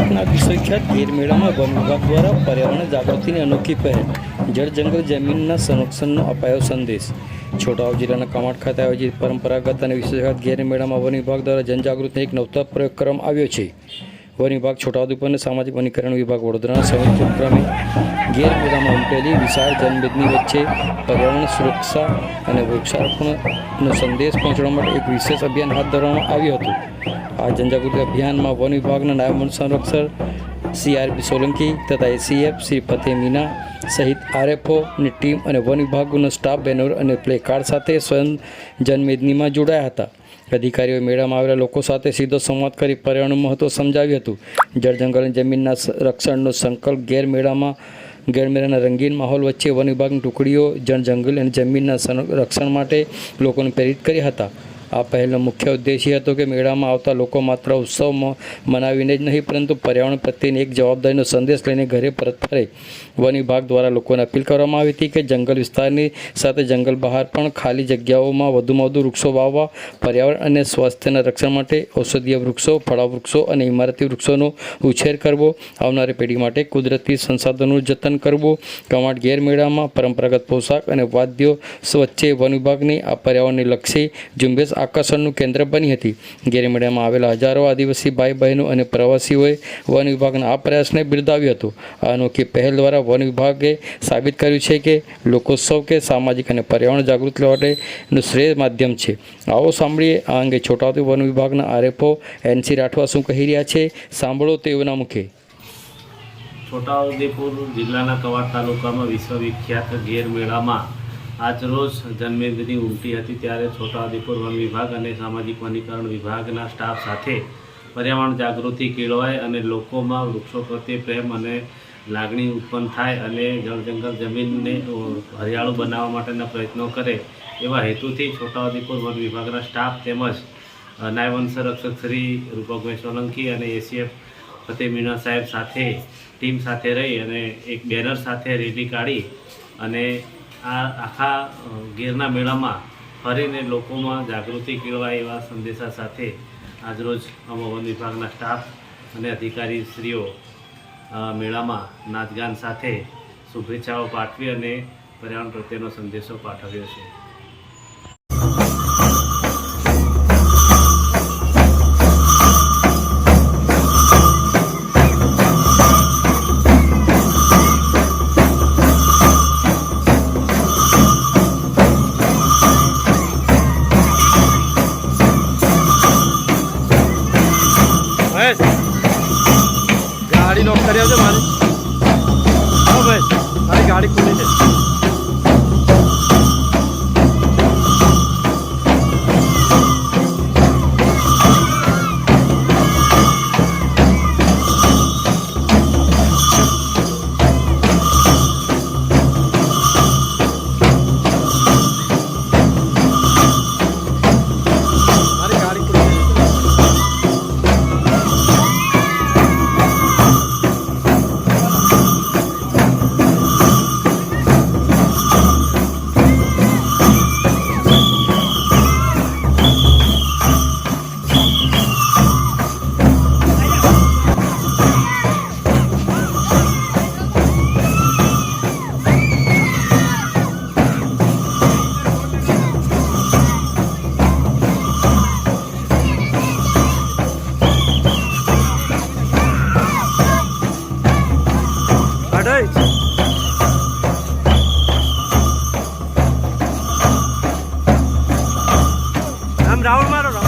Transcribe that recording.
તાલુકાના વિશ્વખ્યાત ગીર મેળામાં વન વિભાગ દ્વારા પર્યાવરણ જાગૃતિની અનોખી પહેલ, જળ જંગલ જમીનના સંરક્ષણનો અપાયો સંદેશ। છોટાઉદેપુર જિલ્લાના કમાડ ખાતે આયોજિત પરંપરાગત અને વિશ્વખ્યાત ગીર મેળામાં વન વિભાગ દ્વારા જનજાગૃતિનો એક નવતર પ્રયોગ કરવામાં આવ્યો છે। વન વિભાગ છોટાઉદેપુર અને સામાજિક વનીકરણ વિભાગ વડોદરાના સંયુક્ત ઉપક્રમે ગીર મેળામાં ઉમટેલી વિશાળ જનમેદની વચ્ચે પર્યાવરણ સુરક્ષા અને વૃક્ષારોપણનો સંદેશ પહોંચાડવા માટે એક વિશેષ અભિયાન હાથ ધરવામાં આવ્યું હતું। આ જનજાગૃતિ અભિયાનમાં વન વિભાગના નાયબ વન સંરક્ષક CRP સોલંકી તથા ACF શ્રી ફતેહ મીના સહિત RFOની ટીમ અને વન વિભાગનો સ્ટાફ બેનર અને પ્લેકાર્ડ સાથે સ્વયં જનમેદનીમાં જોડાયા હતા। અધિકારીઓએ મેળામાં આવેલા લોકો સાથે સીધો સંવાદ કરી પર્યાવરણનું મહત્ત્વ સમજાવ્યું હતું। જળ જંગલ અને જમીનના રક્ષણનો સંકલ્પ ગીર મેળાના રંગીન માહોલ વચ્ચે વન વિભાગની ટુકડીઓ જળ જંગલ અને જમીનના રક્ષણ માટે લોકોને પ્રેરિત કર્યા હતા। આ પહેલનો મુખ્ય ઉદ્દેશ્ય હતો કે મેળામાં આવતા લોકો માત્ર ઉત્સવ મનાવીને જ નહીં પરંતુ પર્યાવરણ પ્રત્યેની એક જવાબદારીનો સંદેશ લઈને ઘરે પરત ફરે। વન વિભાગ દ્વારા લોકોને અપીલ કરવામાં આવી હતી કે જંગલ વિસ્તારની સાથે જંગલ બહાર પણ ખાલી જગ્યાઓમાં વધુમાં વધુ વૃક્ષો વાવવા, પર્યાવરણ અને સ્વાસ્થ્યના રક્ષણ માટે ઔષધીય વૃક્ષો, ફળા વૃક્ષો અને ઇમારતી વૃક્ષોનો ઉછેર કરવો, આવનારી પેઢી માટે કુદરતી સંસાધનોનું જતન કરવું। કમાડ ગીર મેળામાં પરંપરાગત પોશાક અને વાદ્યો વચ્ચે વન વિભાગની આ પર્યાવરણની લક્ષી ઝુંબેશ આકર્ષણનું કેન્દ્ર બની હતી। ગીર મેળામાં આવેલા હજારો આદિવાસી ભાઈ બહેનો અને પ્રવાસીઓએ વન વિભાગના આ પ્રયાસને બિરદાવ્યો હતો। આ અનોખી પહેલ દ્વારા વન વિભાગે સાબિત કર્યું છે કે લોકોત્સવ કે સામાજિક અને પર્યાવરણ જાગૃતિ માટેનું શ્રેષ્ઠ માધ્યમ છે। આવો સાંભળીએ આ અંગે છોટાઉદેપુર વન વિભાગના RFO NC રાઠવા શું કહી રહ્યા છે, સાંભળો તેઓના મુખે। છોટાઉદેપુર જિલ્લાના કવાડ તાલુકામાં વિશ્વવિખ્યાત ગીર મેળામાં આજરોજ જનમેદની ઉમટી હતી, ત્યારે છોટાઉદેપુર વન વિભાગ અને સામાજિક વનીકરણ વિભાગના સ્ટાફ સાથે પર્યાવરણ જાગૃતિ કેળવાય અને લોકોમાં વૃક્ષો પ્રત્યે પ્રેમ અને લાગણી ઉત્પન્ન થાય અને જળ જંગલ જમીનને હરિયાળું બનાવવા માટેના પ્રયત્નો કરે એવા હેતુથી છોટાઉદેપુર વન વિભાગના સ્ટાફ તેમજ નાયબ વન સંરક્ષક શ્રી રૂપકભાઈ સોલંકી અને ACF ફતેહ મીના સાહેબ સાથે ટીમ સાથે રહી અને એક બેનર સાથે રેલી કાઢી અને આ આખા ગીરના મેળામાં ફરીને લોકોમાં જાગૃતિ કેળવાય એવા સંદેશા સાથે આજરોજ અમો વન વિભાગના સ્ટાફ અને અધિકારીશ્રીઓ મેળામાં નાચગાન સાથે શુભેચ્છાઓ પાઠવી અને પર્યાવરણ પ્રત્યેનો સંદેશો પાઠવ્યો છે। गाड़ी नॉक कर मारी हाँ भाई मारी गाड़ी खुली है। हम राउंड मारो।